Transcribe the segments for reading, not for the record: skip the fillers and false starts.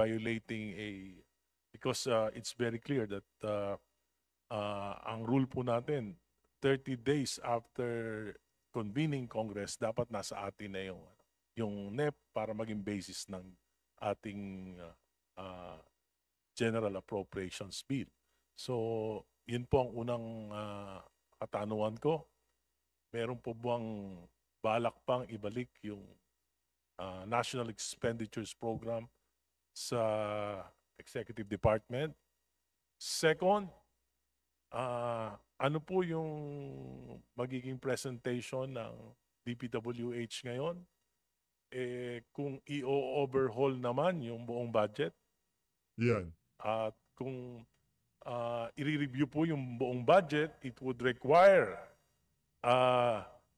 violating because it's very clear that ang rule po natin, 30 days after convening Congress, dapat nasa atin na yung NEP para maging basis ng ating General Appropriations Bill. So, yun po ang unang katanungan ko. Meron po bang balak pang ibalik yung National Expenditures Program sa Executive Department? Second, ano po yung magiging presentation ng DPWH ngayon? Kung i-overhaul naman yung buong budget, Yan. at kung i-review po yung buong budget, it would require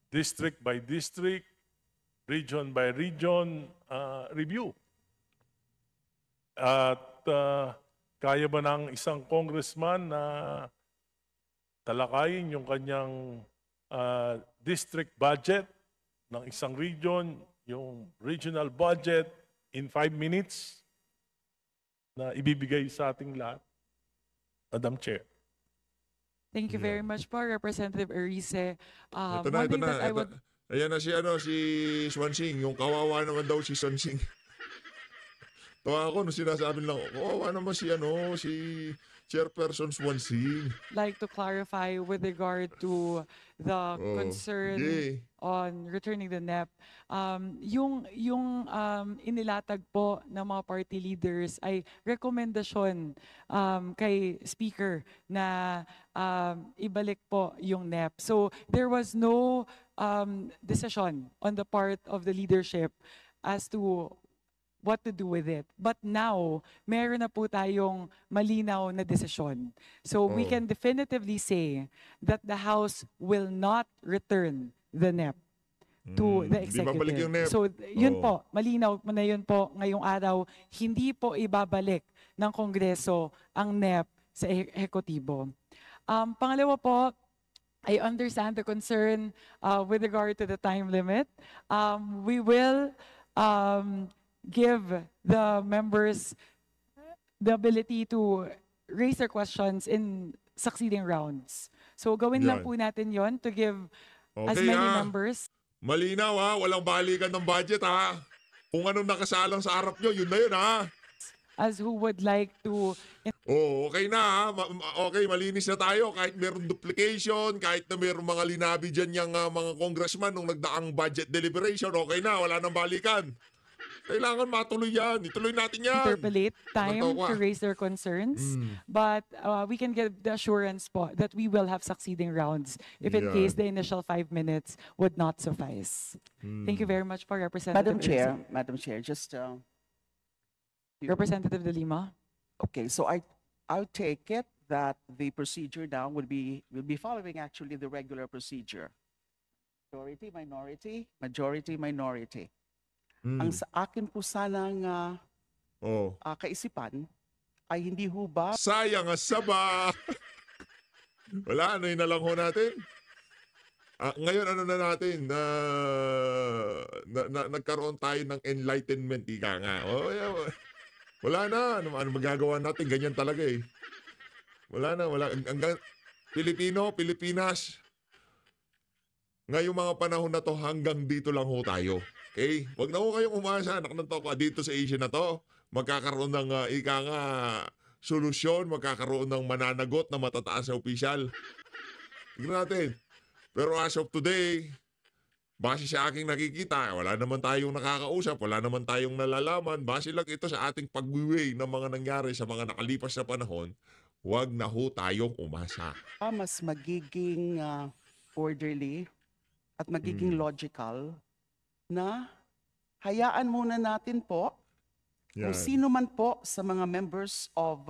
district by district, region by region review. At kaya ba ng isang congressman na talakayin yung kanyang district budget ng isang region, yung regional budget in 5 minutes na ibibigay sa ating lahat? Madam Chair. Thank you very much po, Representative Erice. Ito One thing that I ito. would... Ayan na si Swansing. Yung kawawa naman daw si Swansing. Tawa ako nung sinasabi lang, kawawa naman si Chairperson Swansing. like to clarify with regard to the concern on returning the NEP. Yung inilatag po ng mga party leaders ay rekomendasyon kay Speaker na ibalik po yung NEP. So there was no decision on the part of the leadership as to what to do with it. But now, meron na po tayong malinaw na desisyon. So we can definitively say that the House will not return the NEP to the Di babalik yung NEP. executive. So yun po, malinaw na yun po ngayong araw, hindi po ibabalik ng Kongreso ang NEP sa ehekutibo. Pangalawa po, I understand the concern with regard to the time limit. We will give the members the ability to raise their questions in succeeding rounds. So gawin lang Yan. po natin yon to give as Okay, many ha? members. Malinaw ha, walang balikan ng budget ha. Kung anong nakasalang sa harap nyo, yun na yun ha. As who would like to... Okay na ha. Okay, malinis na tayo. Kahit meron duplication, kahit na meron mga linabi dyan yung mga congressman nung nagdaang budget deliberation, okay na, wala nang balikan. Kailangan matuloy yan. Ituloy natin yan. interpolate time Natawa. to raise their concerns. But we can give the assurance po that we will have succeeding rounds if in Yan. case the initial 5 minutes would not suffice. Thank you very much for Representative Madam Chair, just Representative De Lima. okay. So I'll take it that the procedure now will be following actually the regular procedure. Majority, minority. Ang sa akin po sanang kaisipan ay hindi ho ba Sayang ang saba. Wala, ano yun na lang ho natin. Ngayon ano na natin, nagkaroon tayo ng enlightenment, ika nga. Wala na, ano magagawa natin, ganyan talaga eh. Wala. Hanggang Pilipinas, ngayong mga panahon na to, hanggang dito lang ho tayo. Okay? Huwag na ho kayong umasa, dito sa Asia na to, magkakaroon ng solusyon, magkakaroon ng mananagot na matataas na opisyal. Tignan natin. Pero as of today, base sa aking nakikita, wala naman tayong nakakausap, wala naman tayong nalalaman. Base lang ito sa ating pag-weigh ng mga nangyari sa mga nakalipas na panahon, huwag na ho tayong umasa. mas magiging orderly at magiging logical na hayaan muna natin po kung sino man po sa mga members of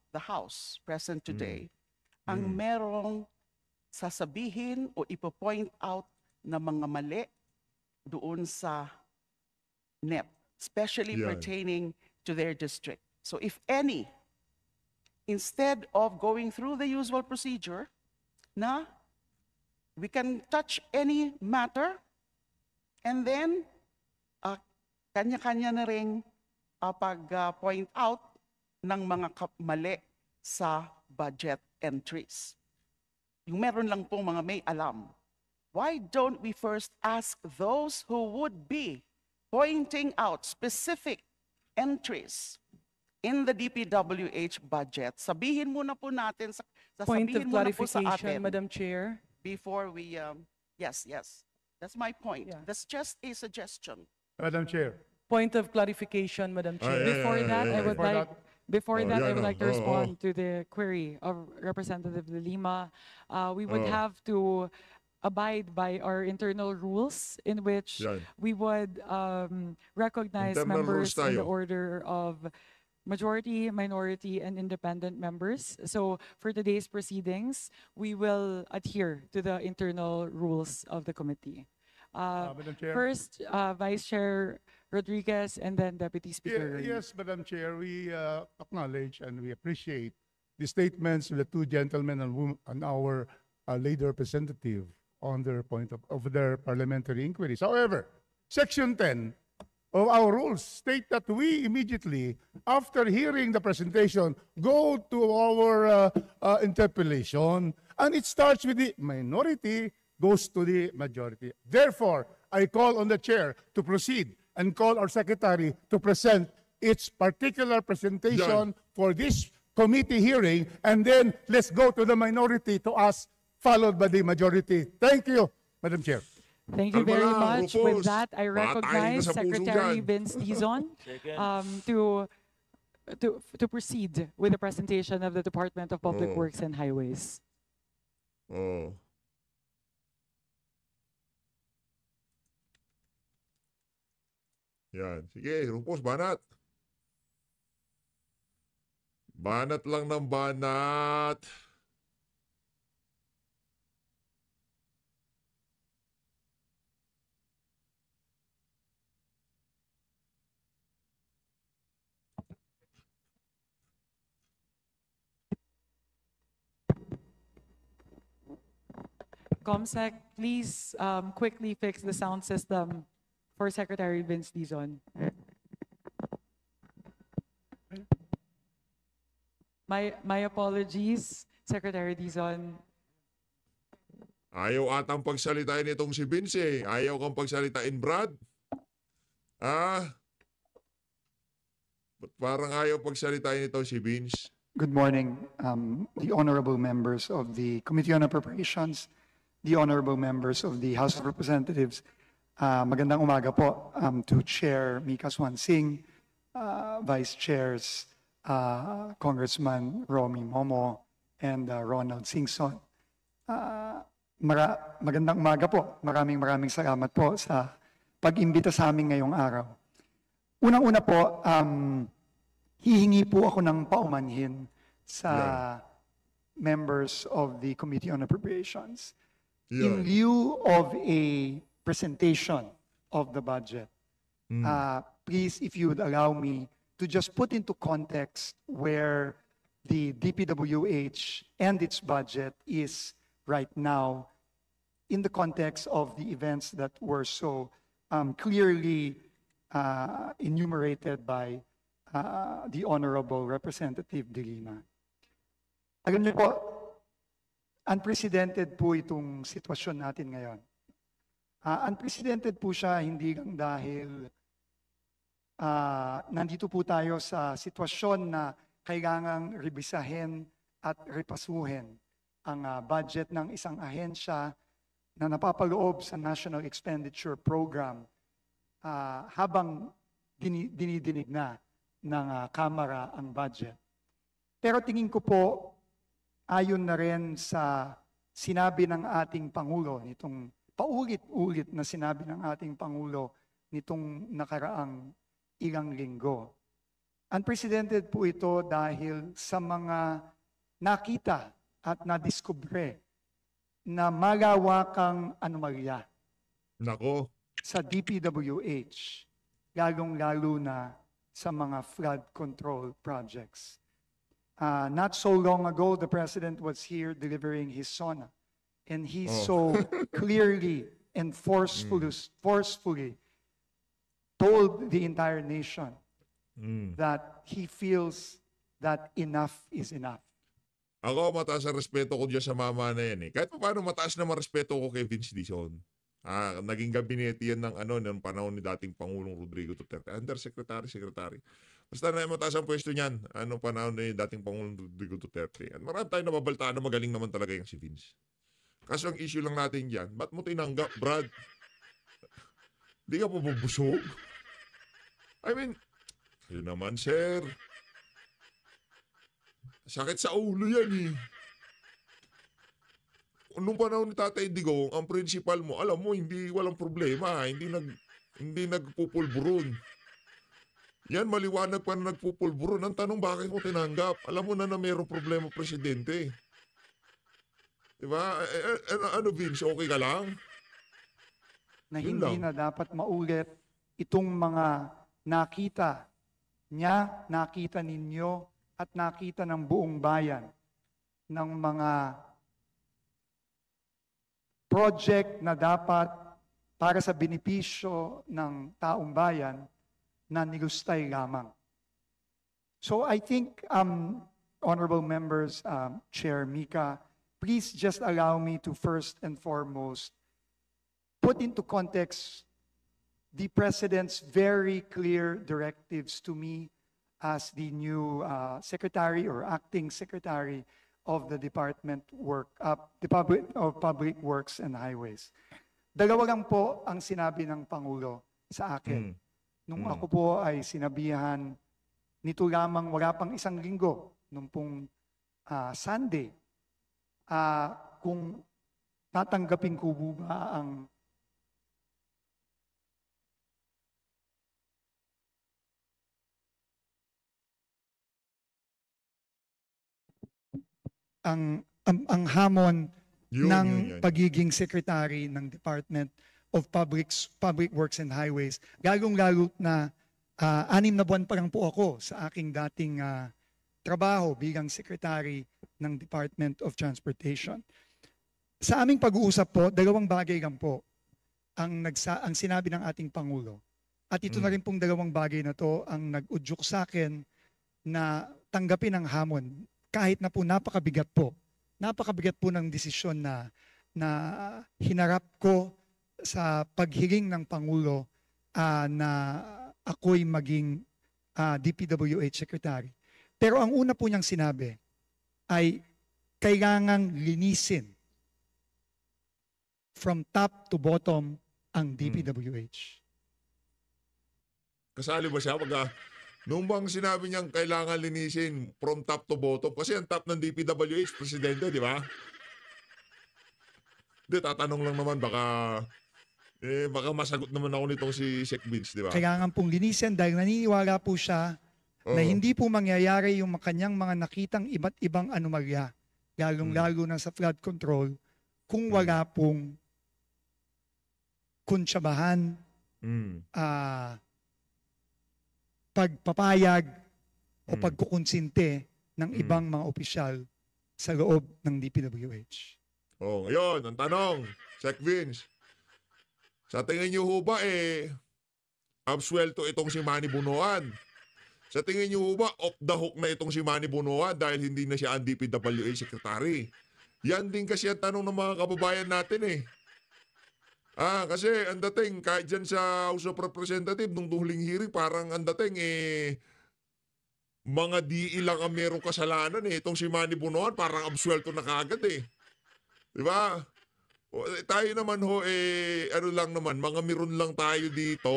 the House present today ang merong sasabihin o ipo-point out na mga mali doon sa NEP, especially Yan. pertaining to their district. So if any, instead of going through the usual procedure na we can touch any matter and then kanya-kanya na ring pag-point out ng mga mali sa budget entries. Yung meron lang pong mga may alam. Why don't we first ask those who would be pointing out specific entries in the DPWH budget? Sabihin muna po natin, Point of sasabihin muna po sa clarification, atin Madam Chair. before we, yes. That's my point. Yeah. That's just a suggestion. Madam Chair. Point of clarification, Madam Chair. yeah, Before that, I would Before like Before Oh, that, yeah, I would no. like to respond to the query of Representative De Lima. We would have to abide by our internal rules in which Yan. we would recognize Internal rules members in the tayo. order of majority, minority, and independent members. So for today's proceedings, we will adhere to the internal rules of the committee. Madam Chair. First, Vice Chair Rodriguez, and then Deputy Speaker. Ernie. Yes, Madam Chair, we acknowledge and we appreciate the statements of the two gentlemen and our lady representative on their point of their parliamentary inquiries. However, Section 10 of our rules state that we immediately, after hearing the presentation, go to our interpellation, and it starts with the minority, goes to the majority. Therefore, I call on the chair to proceed and call our secretary to present its particular presentation for this committee hearing, and then let's go to the minority to us, followed by the majority. Thank you, Madam Chair. Thank you Kalma very lang, much. Rufus. With that, I Matayin ka recognize sa puso Secretary dyan. Vince Dizon to proceed with the presentation of the Department of Public Oh. Works and Highways. Oh. Yan. Sige, Rupos, banat. Banat lang ng banat. ComSec, please quickly fix the sound system for Secretary Vince Dizon. My apologies, Secretary Dizon. Ayaw atang pagsalitain itong si Vince eh. Ayaw kang pagsalitain, Brad. Ah? Ba't parang ayaw pagsalitain itong si Vince? Good morning, the honorable members of the Committee on Appropriations, the honorable members of the House of Representatives. Magandang umaga po to Chair Mika Swansing, Vice Chairs Congressman Romy Momo and Ronald Singson. Magandang umaga po. Maraming salamat po sa pag-imbita sa amin ngayong araw. Unang-una po, hihingi po ako ng paumanhin sa members of the Committee on Appropriations. In lieu of a presentation of the budget, please, if you would allow me to just put into context where the DPWH and its budget is right now in the context of the events that were so clearly enumerated by the Honorable Representative De Lima. Alam niyo po, unprecedented po itong sitwasyon natin ngayon. Unprecedented po siya hindi lang dahil nandito po tayo sa sitwasyon na kailangang rebisahin at repasuhin ang budget ng isang ahensya na napapaloob sa National Expenditure Program habang dinidinig na ng Kamara ang budget. Pero tingin ko po, ayon na rin sa sinabi ng ating Pangulo, nitong paulit-ulit na sinabi ng ating Pangulo nitong nakaraang ilang linggo. Unprecedented po ito dahil sa mga nakita at nadiskubre na malawakang anomalya Nako. sa DPWH, lalong-lalo na sa mga flood control projects. Not so long ago, the President was here delivering his SONA, and he so clearly and forcefully told the entire nation Mm. that he feels that enough is enough. Ako, mataas ang respeto ko dyan sa mama na yan eh. Kahit pa paano, mataas naman respeto ko kay Vince Dizon. Naging gabinete yan ng panahon ni dating Pangulong Rodrigo Duterte. Secretary. Basta na mataas ang pwesto niyan. Panahon ni dating Pangulong Rodrigo Duterte. At marami tayong nababaltaan na magaling naman talaga yung si Vince. Kaso ang issue lang natin dyan, ba't mo tinanggap, Brad? Di ka pa bubusog? I mean, yun naman, sir. Sakit sa ulo yan eh. Nung panahon ni Tatay Digong, ang principal mo, alam mo, walang problema. Hindi nagpupulburon. Yan, maliwanag pa na nagpupulburon. Ang tanong, bakit mo tinanggap? Alam mo na mayroong problema, Presidente. Diba? Vince, okay ka lang? Na Yun hindi lang. na dapat maulit itong mga nakita niya, nakita ninyo, at nakita ng buong bayan ng mga project na dapat para sa benepisyo ng taong bayan na nilustay lamang. So I think, honorable members, Chair Mika, please just allow me to first and foremost put into context the President's very clear directives to me as the new secretary or acting secretary of the Department of Public Works and Highways. Dalawa lang po ang sinabi ng Pangulo sa akin. Nung ako po ay sinabihan nito lamang wala pang isang linggo, nung pong Sunday, kung tatanggapin ko ba ang hamon ng Yun. pagiging secretary ng Department of Public Works and Highways. Lalong-lalo na 6 na buwan pa lang po ako sa aking dating trabaho bilang secretary ng Department of Transportation. Sa aming pag-uusap po, 2 bagay lang po ang sinabi ng ating Pangulo. At ito na rin pong 2 bagay na to ang nag-udyok sa akin na tanggapin ang hamon kahit na po napakabigat po ng desisyon na hinarap ko sa paghiling ng Pangulo na ako'y maging DPWH Secretary. Pero ang una po niyang sinabi ay kailangang linisin from top to bottom ang DPWH. Kasali ba siya? Nung bang sinabi niyang kailangan linisin from top to bottom? Kasi ang top ng DPWH, Presidente, di ba? Hindi, tatanong lang naman, baka masagot naman ako nitong si Sec Vince, di ba? Kailangan pong linisin dahil naniniwala po siya na hindi po mangyayari yung kanyang mga nakitang iba't ibang anomalya, lalong-lalo na sa flood control, kung wala pong kuntsabahan, pagpapayag o pagkukonsinte ng ibang mga opisyal sa loob ng DPWH. Ngayon, ang tanong, Sec Vince, sa tingin niyo ho ba absuelto itong si Manny Bunuan? Sa tingin niyo ho ba off the hook na itong si Manny Bunuan dahil hindi na siya ang DPWH Secretary? Yan din kasi ang tanong ng mga kababayan natin kasi ang dating, kahit dyan sa House of Representatives, nung huling hearing, parang ang dating, mga DE lang ang merong kasalanan Itong si Manny Bunuan, parang absuelto na kagad Di ba? Tayo naman lang naman, mga miron lang tayo dito.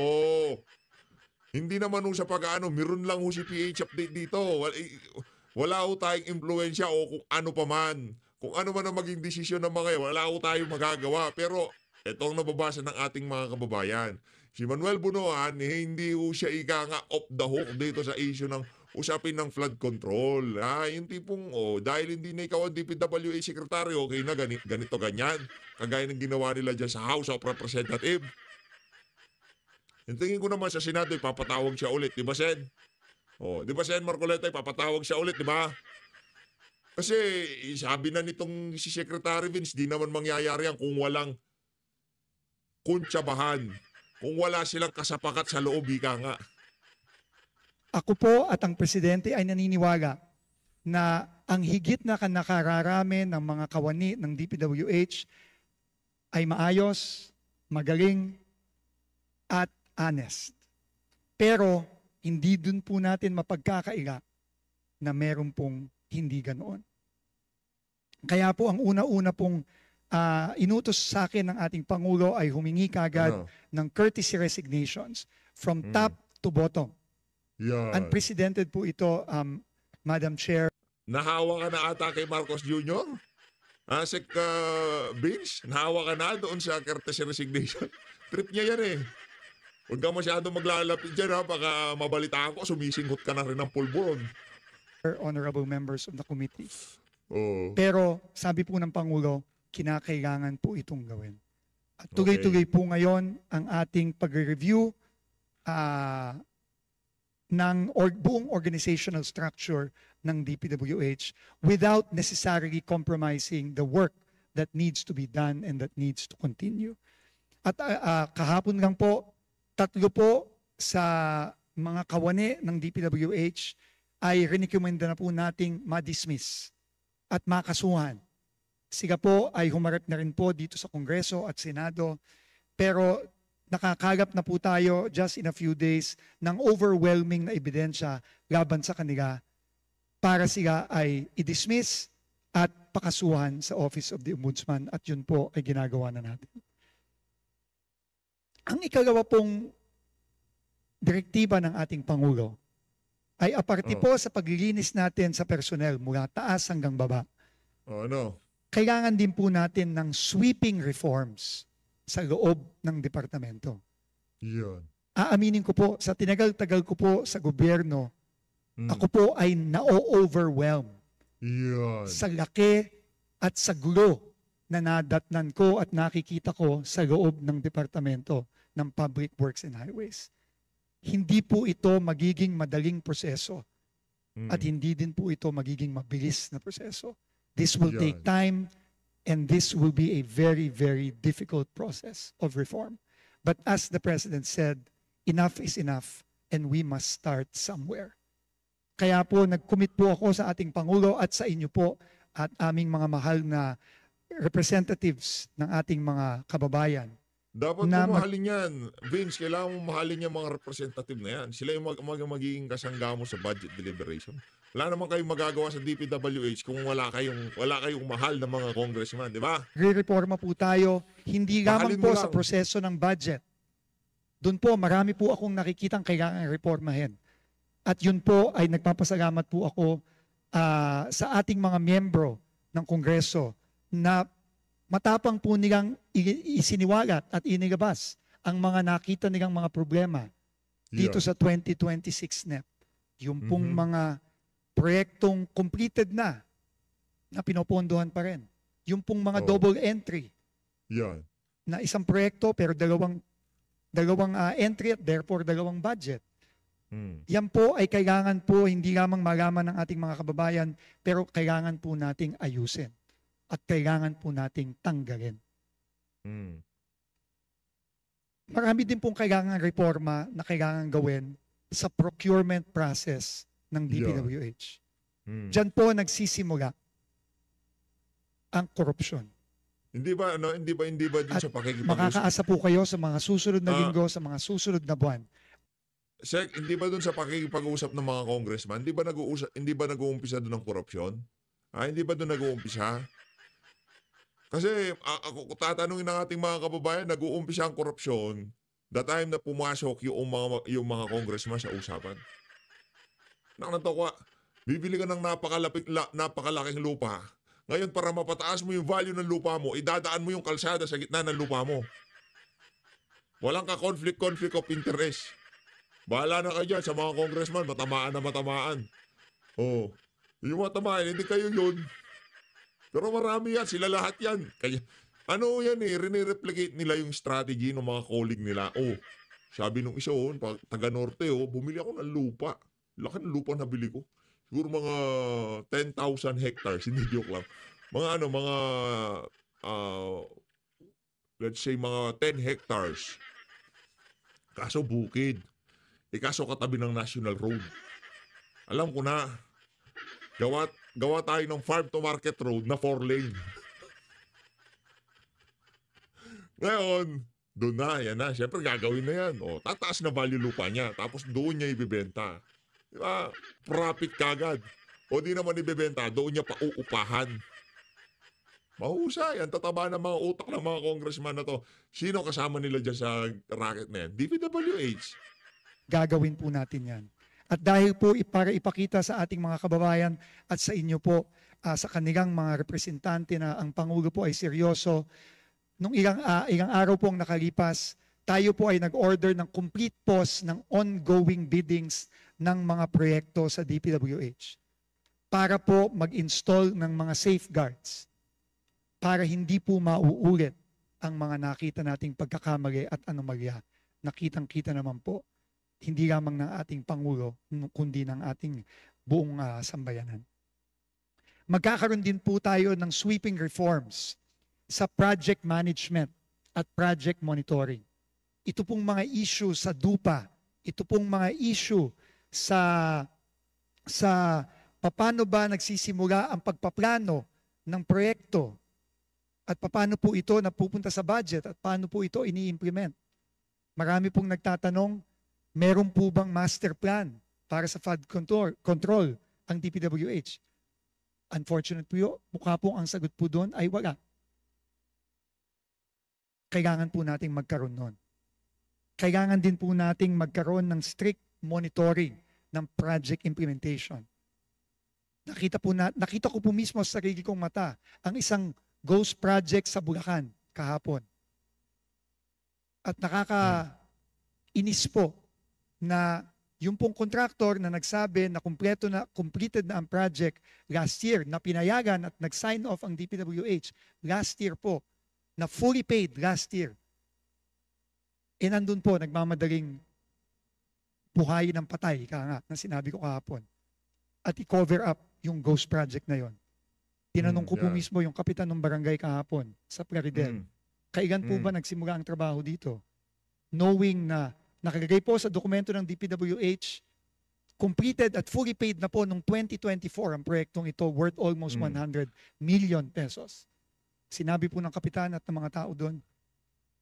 Hindi naman sa miron lang si PH update dito. Wala tayong impluensya o kung ano pa man. Kung ano man ang maging desisyon ng mga wala tayong magagawa. Pero ito ang nababasa ng ating mga kababayan. Si Manuel Bunuan, hindi siya off the hook dito sa issue ng usapin ng flood control. Yung tipong, dahil hindi na ikaw ang DPWH Secretary, okay na, ganito, ganyan. Kagaya ng ginawa nila dyan sa House of Representatives. Yung tingin ko naman sa Senado, ipapatawag siya ulit. Di ba, Sen? Di ba, Sen Marcoleta, ipapatawag siya ulit, di ba? Kasi, sabi na nitong si Secretary Vince, di naman mangyayari yan kung walang kuntsabahan. Kung wala silang kasapakat sa loob, ika nga. Ako po at ang Presidente ay naniniwala na ang higit na nakararami ng mga kawani ng DPWH ay maayos, magaling, at honest. Pero hindi dun po natin mapagkakaila na meron pong hindi ganoon. Kaya po ang una-una pong inutos sa akin ng ating Pangulo ay humingi kagad ng courtesy resignations from top to bottom. Yan. Unprecedented po ito, Madam Chair. Nahawa ka na ata kay Marcos Jr.? Sek Vince, nahawa ka na doon sa courtesy resignation. Trip niya yan eh. Huwag ka masyado maglalapit dyan ha, baka mabalita ako, sumisingkot ka na rin ng pulbon. Honorable members of the committee. Oh. Pero sabi po ng Pangulo, kinakailangan po itong gawin. At tuloy-tuloy po ngayon ang ating pag-review ng buong organizational structure ng DPWH without necessarily compromising the work that needs to be done and that needs to continue. At kahapon lang po, 3 po sa mga kawani ng DPWH ay rinikomenda na po nating ma-dismiss at makasuhan. Sila po ay humarap na rin po dito sa Kongreso at Senado, pero nakakalap na po tayo just in a few days ng overwhelming na ebidensya laban sa kanila para sila ay i-dismiss at pakasuhan sa Office of the Ombudsman, at yun po ay ginagawa na natin. Ang ikalawa pong direktiba ng ating Pangulo ay aparte po sa paglilinis natin sa personnel mula taas hanggang baba. Kailangan din po natin ng sweeping reforms sa loob ng departamento. Yan. Aaminin ko po, sa tinagal-tagal ko po sa gobyerno, ako po ay na-overwhelm sa laki at sa gulo na nadatnan ko at nakikita ko sa loob ng departamento ng Public Works and Highways. Hindi po ito magiging madaling proseso at hindi din po ito magiging mabilis na proseso. This will take time and this will be a very, very difficult process of reform. But as the President said, enough is enough and we must start somewhere. Kaya po nag-commit po ako sa ating Pangulo at sa inyo po at aming mga mahal na representatives ng ating mga kababayan. Dapat mo mahalin yan. Vince, kailangan mo mahalin yung mga representative na yan. Sila yung magiging kasangga mo sa budget deliberation. Wala naman kayong magagawa sa DPWH kung wala kayong mahal na mga congressman, di ba? Re-reforma po tayo, hindi lamang po sa proseso ng budget. Doon po, marami po akong nakikitang kailangan reformahin. At yun po ay nagpapasalamat po ako sa ating mga miyembro ng Kongreso na matapang po nilang isiniwalat at inilabas ang mga nakita nilang mga problema dito sa 2026 NEP. Yung pong mga proyektong completed na pinopondohan pa rin. Yung pong mga double entry na isang proyekto pero dalawang entry at therefore dalawang budget. Yan po ay kailangan po hindi lamang malaman ng ating mga kababayan pero kailangan po nating ayusin at kailangan po nating tanggalin. Marami din pong kailangan reforma na kailangan gawin sa procurement process ng DPWH. Diyan po nagsisimula ang korupsyon. Hindi ba din sa pakikipag-usap? Makakaasa po kayo sa mga susunod na linggo, sa mga susunod na buwan. Sek, hindi ba doon sa pakikipag-usap ng mga congressman, hindi ba nag-uumpisa doon ng korupsyon? Hindi ba doon nag-uumpisa? Kasi ako tatanungin ng ating mga kababayan, nag-uumpisa ang korupsyon the time na pumasok yung mga congressman sa usapan. Nakakatawa, bibili ka ng napakalaking lupa. Ngayon, para mapataas mo yung value ng lupa mo, idadaan mo yung kalsada sa gitna ng lupa mo. Walang ka conflict of interest. Bahala na kayo dyan sa mga congressman, matamaan. Yung matamaan, hindi kayo yun. Pero marami yan, sila lahat yan. Kaya, rinireplicate nila yung strategy ng mga colleague nila. Sabi nung isa, taga Norte, bumili ako ng lupa. Laki ng lupa na bili ko. Siguro mga 10,000 hectares, hindi joke lang. Let's say mga 10 hectares. Kaso bukid. Kaso katabi ng National Road. Alam ko na, gawa tayo ng farm to market road na 4 lane. Ngayon, doon na, yan na. Siyempre, gagawin na yan. O, tataas na value lupa niya. Tapos doon niya ibibenta. Diba? Profit kagad. O di naman ibibenta, doon niya pauupahan. Mahusay. Ang tataba ng mga utak ng mga congressman na to. Sino kasama nila dyan sa racket na yan? DPWH. Gagawin po natin yan. At dahil po para ipakita sa ating mga kababayan at sa inyo po, sa kanilang mga representante na ang Pangulo po ay seryoso, nung ilang araw po ang nakalipas, tayo po ay nag-order ng complete pause ng ongoing biddings ng mga proyekto sa DPWH para po mag-install ng mga safeguards para hindi po mauulit ang mga nakita nating pagkakamali at anomalya. Nakitang-kita naman po, hindi lamang ng ating Pangulo, kundi ng ating buong sambayanan. Magkakaroon din po tayo ng sweeping reforms sa project management at project monitoring. Ito pong mga issue sa DUPA, ito pong mga issue sa paano ba nagsisimula ang pagpaplano ng proyekto at paano po ito napupunta sa budget at paano po ito ini-implement. Marami pong nagtatanong, meron po bang master plan para sa flood control ang DPWH? Unfortunately po, mukha po ang sagot po doon ay wala. Kailangan po nating magkaroon nun. Kailangan din po nating magkaroon ng strict monitoring ng project implementation. Nakita ko po mismo sa sarili kong mata ang isang ghost project sa Bulacan kahapon. At nakakainis po na yung pong contractor na nagsabi na completed na ang project last year, na pinayagan at nag-sign off ang DPWH last year po, na fully paid last year. E nandun po, nagmamadaling buhayin ng patay, na sinabi ko kahapon. At i-cover up yung ghost project na yon. Tinanong ko po mismo yung kapitan ng barangay kahapon sa Plaridel. Kailan po ba nagsimula ang trabaho dito? Knowing na nakalagay po sa dokumento ng DPWH, completed at fully paid na po noong 2024 ang proyektong ito worth almost 100 million pesos. Sinabi po ng kapitan at ng mga tao doon,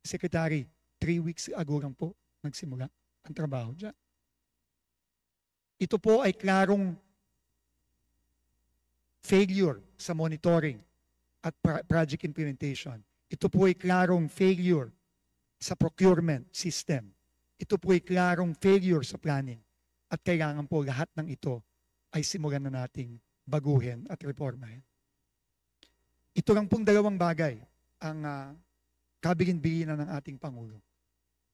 Secretary, 3 weeks ago lang po nagsimula ang trabaho dyan. Ito po ay klarong failure sa monitoring at project implementation. Ito po ay klarong failure sa procurement system. Ito po ay klarong failure sa planning. At kailangan po lahat ng ito ay simulan na nating baguhin at reformahin. Ito lang pong dalawang bagay ang kabilin-bilinan ng ating Pangulo.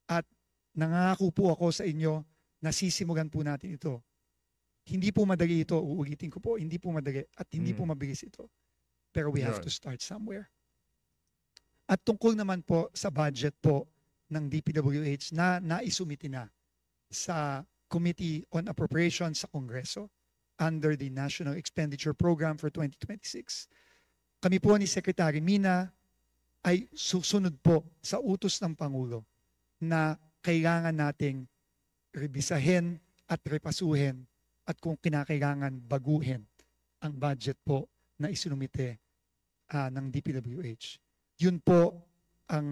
At nangako po ako sa inyo na sisimulan po natin ito. Hindi po madali ito, uulitin ko po, hindi po madali at hindi po mabilis ito. Pero we have to start somewhere. At tungkol naman po sa budget po ng DPWH na naisumiti na sa Committee on Appropriations sa Kongreso under the National Expenditure Program for 2026. Kami po ni Secretary Mina ay susunod po sa utos ng Pangulo na kailangan nating rebisahin at repasuhin at kung kinakailangan baguhin ang budget po na isinumite ng DPWH. Yun po ang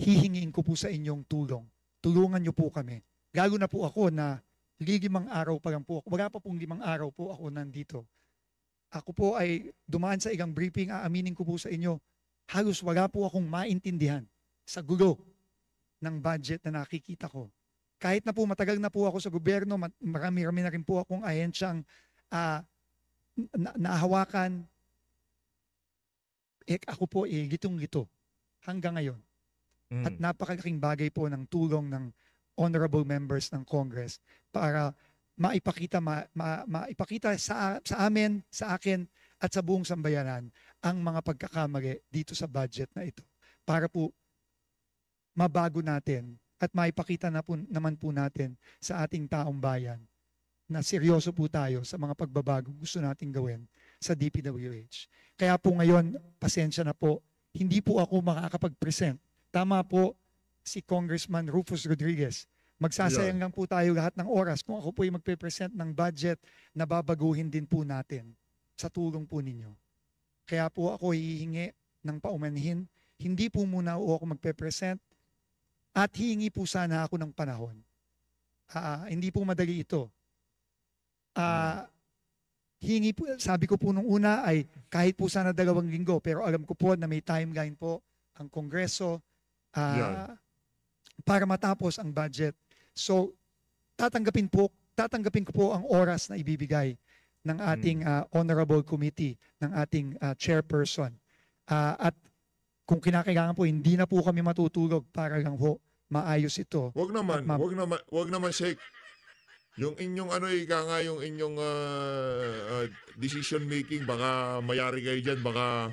hihingiin ko po sa inyong tulong. Tulungan niyo po kami. Lalo na po ako na 5 araw pa lang po ako. Wala pa pong 5 araw po ako nandito. Ako po ay dumaan sa ilang briefing, aaminin ko po sa inyo, halos wala po akong maintindihan sa gulo ng budget na nakikita ko. Kahit na po matagal na po ako sa gobyerno, marami-rami na rin po akong ahensyang nahawakan. Ako po gitong-gito hanggang ngayon. At napakalaking bagay po ng tulong ng honorable members ng Congress para maipakita sa amin, sa akin, at sa buong sambayanan ang mga pagkakamali dito sa budget na ito. Para po mabago natin at maipakita naman po natin sa ating taong bayan na seryoso po tayo sa mga pagbabago gusto nating gawin sa DPWH. Kaya po ngayon, pasensya na po, hindi po ako makakapag-present. Tama po si Congressman Rufus Rodriguez Magsasayang lang po tayo lahat ng oras kung ako po ay magpe-present ng budget na babaguhin din po natin sa tulong po ninyo. Kaya po ako hihingi ng paumanhin. Hindi po muna ako magpe-present at hihingi po sana ako ng panahon. Hindi po madali ito. Hingi po, sabi ko po nung una ay kahit po sana 2 linggo, pero alam ko po na may timeline po ang Kongreso para matapos ang budget. So, tatanggapin ko po ang oras na ibibigay ng ating honorable committee, ng ating chairperson. At kung kinakailangan po, hindi na po kami matutulog para lang po maayos ito. Wag naman, Sheikh. Yung inyong yung inyong decision making, baka mayari kayo dyan, baka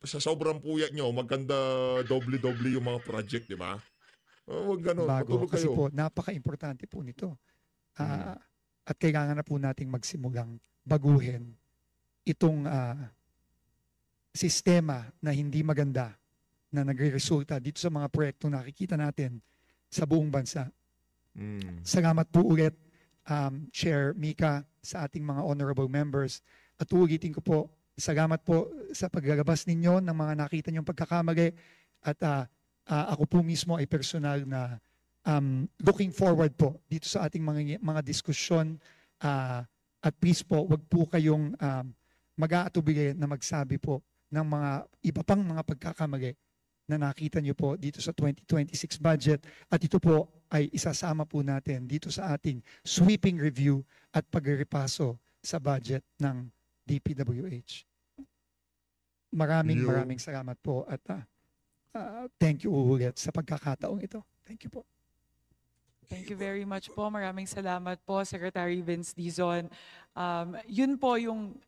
sa sobrang puyat nyo, maganda doble-doble yung mga project, di ba? Huwag ganun, matulog Kasi kayo. po, napaka-importante po nito. At kailangan na po nating magsimulang baguhin itong sistema na hindi maganda na nagre-resulta dito sa mga proyektong nakikita natin sa buong bansa. Salamat po ulit, Chair Mika, sa ating mga honorable members. At ulitin ko po, salamat po sa paglalabas ninyo ng mga nakita niyong pagkakamali. At ako po mismo ay personal na looking forward po dito sa ating mga diskusyon. At please po, wag po kayong mag-aatubili na magsabi po ng mga iba pang mga pagkakamali na nakita niyo po dito sa 2026 budget. At ito po ay isasama po natin dito sa ating sweeping review at pagrepaso sa budget ng DPWH. Maraming salamat po at thank you ulit sa pagkakataong ito. Thank you po. Thank you very much po. Maraming salamat po, Secretary Vince Dizon. Yun po yung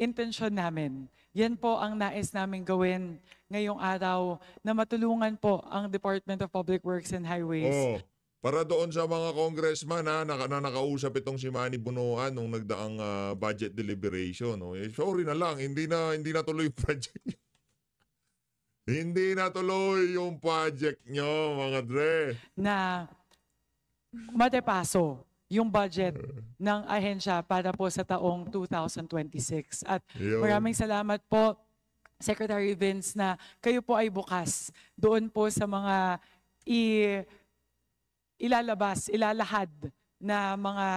intensyon namin. Yan po ang nais namin gawin ngayong araw na matulungan po ang Department of Public Works and Highways. Para doon sa mga congressman na nakausap itong si Manny Bunuan nung nagdaang budget deliberation. Sorry na lang, hindi na tuloy yung project nyo. Hindi na tuloy yung project nyo, mga dre. Na matepaso yung budget ng ahensya para po sa taong 2026. At maraming salamat po, Secretary Vince, na kayo po ay bukas doon po sa mga ilalahad na mga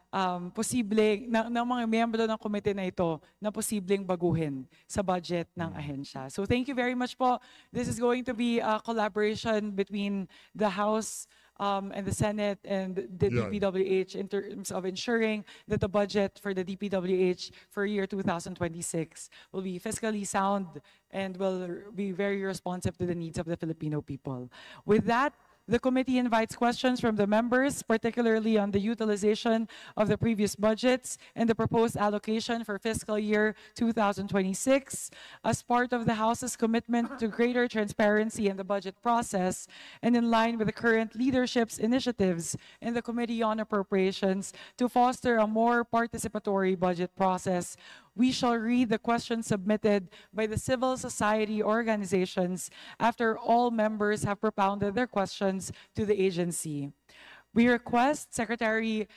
ng mga miyembro ng komite na ito na posibleng baguhin sa budget ng ahensya. So thank you very much po. This is going to be a collaboration between the House and the Senate and the DPWH in terms of ensuring that the budget for the DPWH for year 2026 will be fiscally sound and will be very responsive to the needs of the Filipino people. With that, the committee invites questions from the members, particularly on the utilization of the previous budgets and the proposed allocation for fiscal year 2026. As part of the House's commitment to greater transparency in the budget process and in line with the current leadership's initiatives in the Committee on Appropriations to foster a more participatory budget process, we shall read the questions submitted by the civil society organizations after all members have propounded their questions to the agency. We request Secretary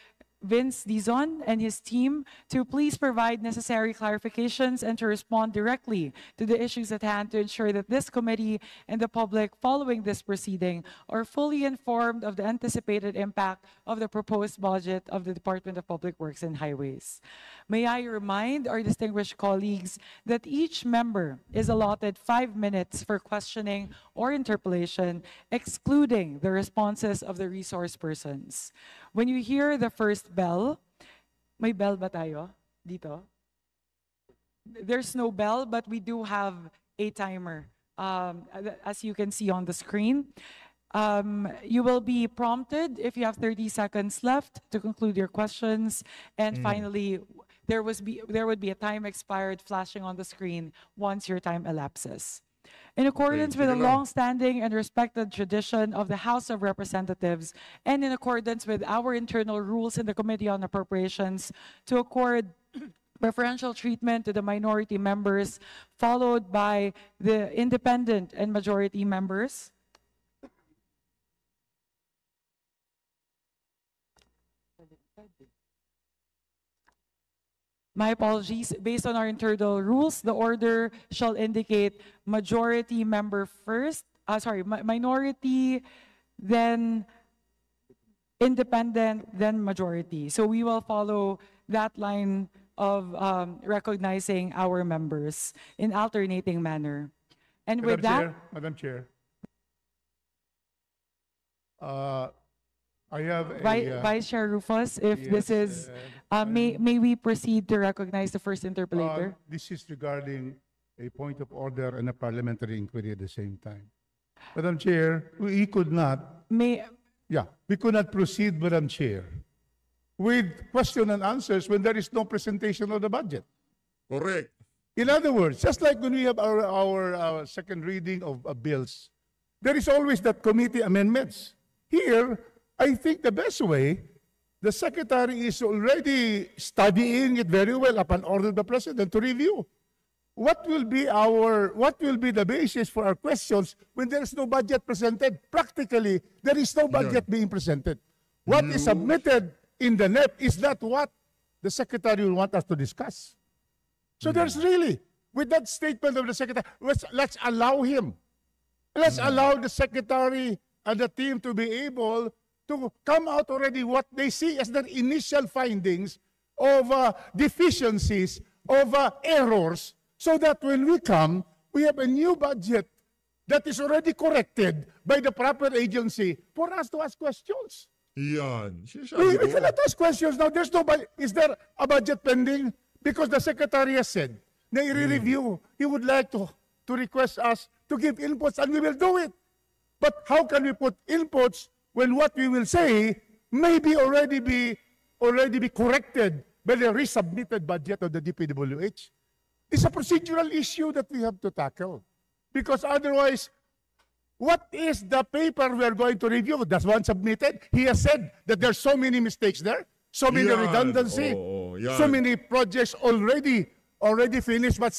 Vince Dizon and his team to please provide necessary clarifications and to respond directly to the issues at hand to ensure that this committee and the public following this proceeding are fully informed of the anticipated impact of the proposed budget of the Department of Public Works and Highways. May I remind our distinguished colleagues that each member is allotted 5 minutes for questioning or interpellation, excluding the responses of the resource persons. When you hear the first bell, may bell ba tayo dito? There's no bell, but we do have a timer, as you can see on the screen. You will be prompted if you have 30 seconds left to conclude your questions. And finally, there would be a time expired flashing on the screen once your time elapses. In accordance with the long-standing and respected tradition of the House of Representatives, and in accordance with our internal rules in the Committee on Appropriations, to accord preferential treatment to the minority members, followed by the independent and majority members, My apologies. Based on our internal rules, the order shall indicate majority member first, minority, then independent, then majority. So we will follow that line of recognizing our members in alternating manner. And with that, Madam Chair, I have a... Vice Chair Rufus, if this is, may we proceed to recognize the first interpolator? This is regarding a point of order and a parliamentary inquiry at the same time. Madam Chair, we could not, we could not proceed, Madam Chair, with question and answers when there is no presentation of the budget. Correct. In other words, just like when we have our second reading of bills, there is always that committee amendments. Here, I think the best way, the Secretary is already studying it very well upon order of the President to review. What will be the basis for our questions when there is no budget presented? Practically, there is no budget being presented. What is submitted in the NEP is not what the Secretary will want us to discuss. So there's really, with that statement of the Secretary, let's allow him. Let's allow the Secretary and the team to be able to come out already what they see as their initial findings of deficiencies, of errors, so that when we come, we have a new budget that is already corrected by the proper agency for us to ask questions. Yan. We cannot ask questions now. There's no is there a budget pending? Because the Secretary has said na i-review. He would like to request us to give inputs and we will do it. But how can we put inputs when what we will say may be already be corrected by the resubmitted budget of the DPWH? It's a procedural issue that we have to tackle. Because otherwise, what is the paper we are going to review? That's one submitted. He has said that there's so many mistakes there, so many redundancy, so many projects already finished but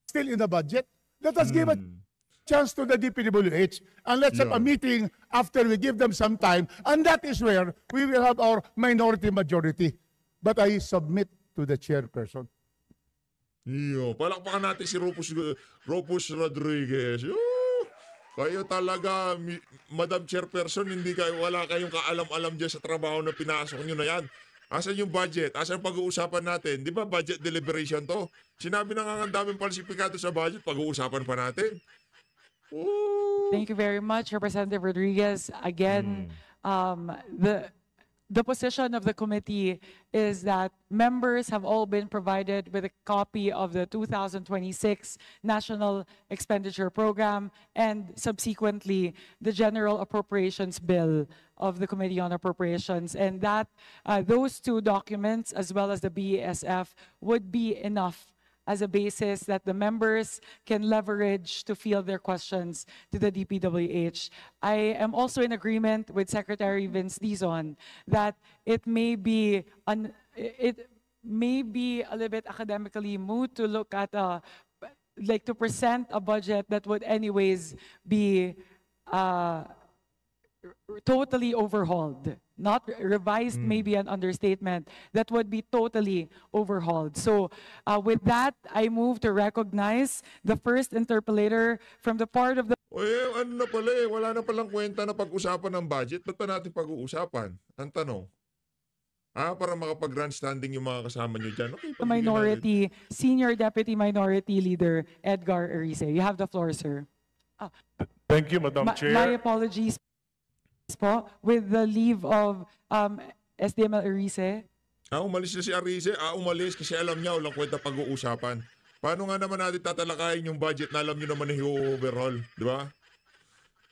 still in the budget. Let us give a chance to the DPWH and let's have a meeting after we give them some time, and that is where we will have our minority majority. But I submit to the chairperson. Palakpakan natin si Rufus Rodriguez. Kayo talaga, Madam Chairperson, wala kayong kaalam-alam dyan sa trabaho na pinasok nyo na yan. Asan yung budget? Asan pag-uusapan natin? Di ba budget deliberation to? Sinabi na nga ang daming falsipikato sa budget, pag-uusapan pa natin. Thank you very much, Representative Rodriguez. Again, the position of the committee is that members have all been provided with a copy of the 2026 National Expenditure Program and subsequently the General Appropriations Bill of the Committee on Appropriations, and that those two documents as well as the BESF would be enough as a basis that the members can leverage to field their questions to the DPWH. I am also in agreement with Secretary Vince Dizon that it may be a little bit academically moot to look at to present a budget that would anyways be totally overhauled. Not revised, maybe an understatement, that would be totally overhauled. So with that, I move to recognize the first interpolator from the part of the... ano na pala wala na palang kwenta na pag-usapan ng budget. Ba't pa natin pag-uusapan? Ang tanong. Para makapag-grandstanding yung mga kasama nyo dyan. Okay, the minority, Senior Deputy Minority Leader, Edgar Erice. You have the floor, sir. Thank you, Madam Chair. My apologies po, with the leave of SDML Erice. Umalis na si Erice. Umalis kasi alam niya walang kwenta pag-uusapan. Paano nga naman natin tatalakayin yung budget na alam niyo naman na overall, di ba?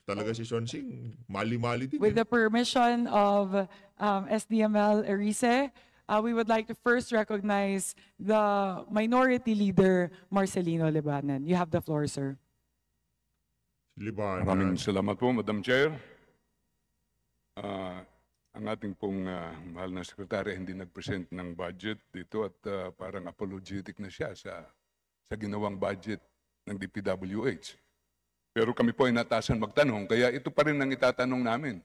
Talaga si Sonsing, mali-mali din. With the permission of SDML Erice, we would like to first recognize the Minority Leader, Marcelino Libanan. You have the floor, sir. Libanan. Maraming salamat po, Madam Chair. Ang ating pong mahal na sekretary hindi nag-present ng budget dito at parang apologetic na siya sa ginawang budget ng DPWH. Pero kami po ay natasan magtanong, kaya ito pa rin ang itatanong namin.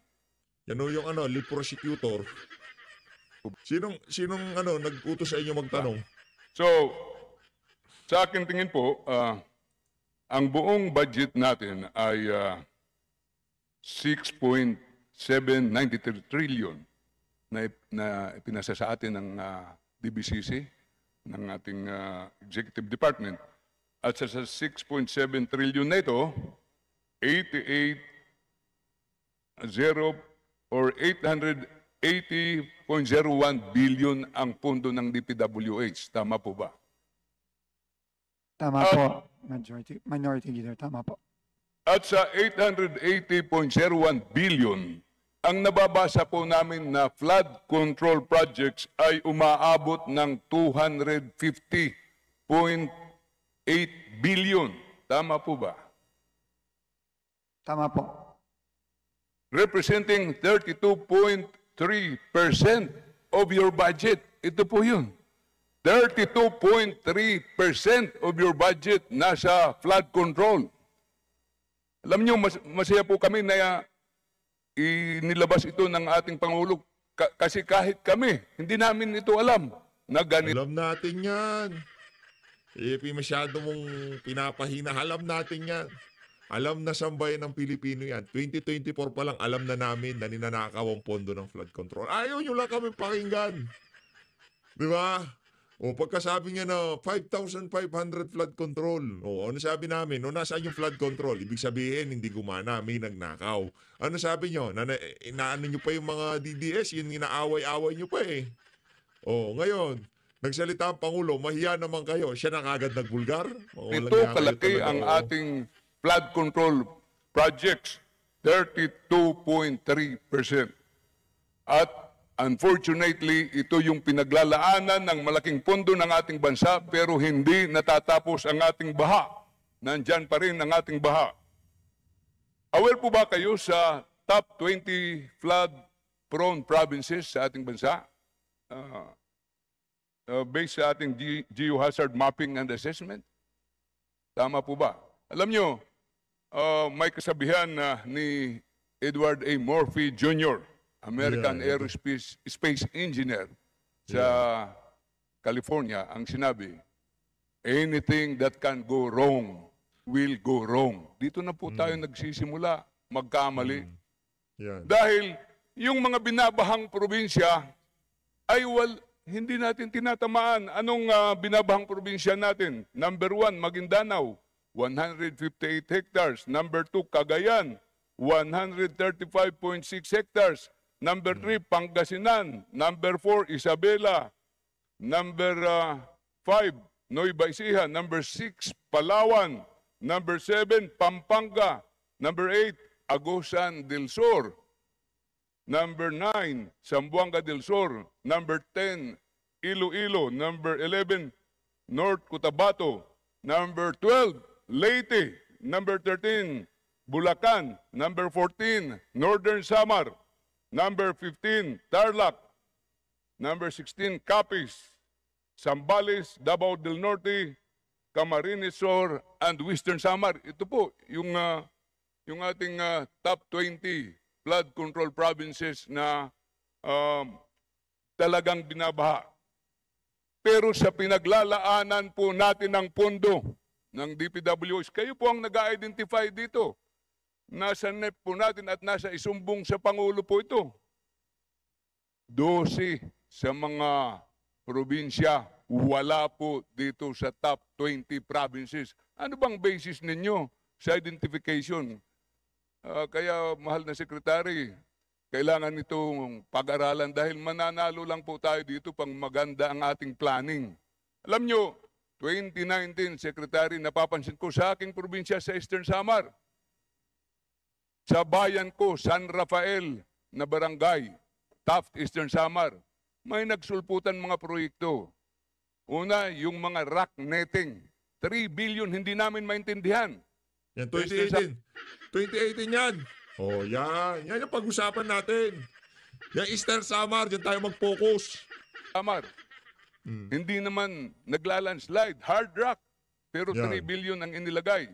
Yan yung lead prosecutor. po. Sinong nag-utos sa inyo magtanong? So, sa akin tingin po, ang buong budget natin ay 6.793 trillion na ipinasa sa atin ng DBCC, ng ating Executive Department. At sa 6.7 trillion na ito, 880.01 billion ang pondo ng DPWH. Tama po ba? Tama po, Minority Leader. Tama po. At sa 880.01 billion, ang nababasa po namin na flood control projects ay umaabot ng 250.8 billion. Tama po ba? Tama po. Representing 32.3% of your budget. Ito po yun. 32.3% of your budget nasa flood control. Alam niyo, masaya po kami na inilabas ito ng ating Pangulo kasi kahit kami, hindi namin ito alam na ganito. Alam natin yan. Masyado mong pinapahina. Alam natin yan. Alam na sambayan ng Pilipino yan. 2024 pa lang alam na namin na ninanakaw ang pondo ng flood control. Ayaw nyo lang kami pakinggan. Di ba? O pagkasabi niya na 5,500 flood control. O ano sabi namin? O nasaan yung flood control? Ibig sabihin, hindi gumana. May nagnakaw. Ano sabi nyo? Inaano nyo pa yung mga DDS? Yun inaaway-away nyo pa eh. O ngayon, nagsalita ang Pangulo, mahiya naman kayo. Siya na kagad nagbulgar? Ito kalaki ang ating flood control projects, 32.3%. At unfortunately, ito yung pinaglalaanan ng malaking pondo ng ating bansa pero hindi natatapos ang ating baha. Nandyan pa rin ang ating baha. Aware po ba kayo sa top 20 flood-prone provinces sa ating bansa? Based sa ating geohazard mapping and assessment? Tama po ba? Alam nyo, may kasabihan ni Edward A. Murphy Jr., American Aerospace Space Engineer sa California, ang sinabi, anything that can go wrong will go wrong. Dito na po tayo nagsisimula magkamali. Dahil yung mga binabahang probinsya ay hindi natin tinatamaan. Anong binabahang probinsya natin? Number 1, Maguindanao, 158 hectares. Number 2, Cagayan, 135.6 hectares. Number 3, Pangasinan. Number 4, Isabela. Number 5, Nueva Ecija. Number 6, Palawan. Number 7, Pampanga. Number 8, Agusan del Sur. Number 9, Zamboanga del Sur. Number 10, Iloilo. Number 11, North Cotabato. Number 12, Leyte. Number 13, Bulacan. Number 14, Northern Samar. Number 15, Tarlac. Number 16, Capiz. Zambales, Davao del Norte, Camarines Sur, and Western Samar. Ito po yung ating top 20 flood control provinces na talagang binabaha. Pero sa pinaglalaanan po natin ng pondo ng DPWH, kayo po ang nag-identify dito. Nasa NEP po natin at nasa isumbong sa Pangulo po ito. 12 sa mga probinsya, wala po dito sa top 20 provinces. Ano bang basis ninyo sa identification? Kaya, mahal na Sekretary, kailangan itong pag-aralan dahil mananalo lang po tayo dito pang maganda ang ating planning. Alam nyo, 2019, Secretary, napapansin ko sa aking probinsya sa Eastern Samar, sa bayan ko, San Rafael na barangay, Taft, Eastern Samar, may nagsulputan mga proyekto. Una, yung mga rock netting. 3 billion, hindi namin maintindihan. Yan, 2018. 2018 yan. Oh, yan. Yan yung pag-usapan natin. Yan, Eastern Samar, dyan tayo mag-focus. Samar. Hindi naman naglalandslide, hard rock. Pero 3 Yan. billion ang inilagay.